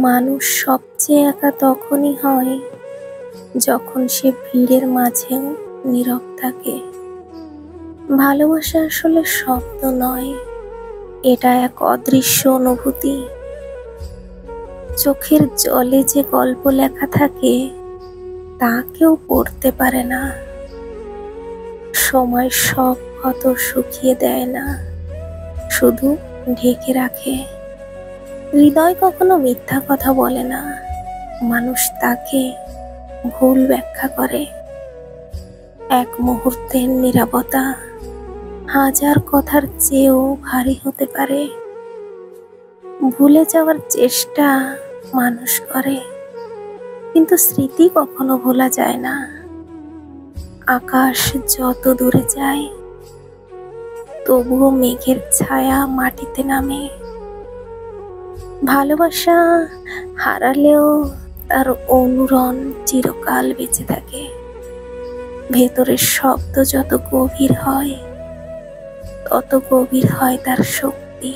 মানুষ সবচেয়ে একা তখনই হয় যখন সে ভিড়ের মাঝেও নীরব থাকে। ভালোবাসা আসলে শব্দ নয়, এটা এক অদৃশ্য অনুভূতি। চোখের জলে যে গল্প লেখা থাকে তা কেউ পড়তে পারে না। সময় সব ক্ষত শুকিয়ে দেয় না, শুধু ঢেকে রাখে। হৃদয় কখনো মিথ্যা কথা বলে না, মানুষ তাকে ভুল ব্যাখ্যা করে। এক মুহূর্তের নীরবতা হাজার কথার চেয়েও ভারী হতে পারে। ভুলে যাওয়ার চেষ্টা মানুষ করে, কিন্তু স্মৃতি কখনো ভোলা যায় না। আকাশ যত দূরে যায় তবুও মেঘের ছায়া মাটিতে নামে। ভালোবাসা হারালেও তার অনুরণ চিরকাল বেঁচে থাকে। ভেতরের শব্দ যত গভীর হয় তত গভীর হয় তার শক্তি।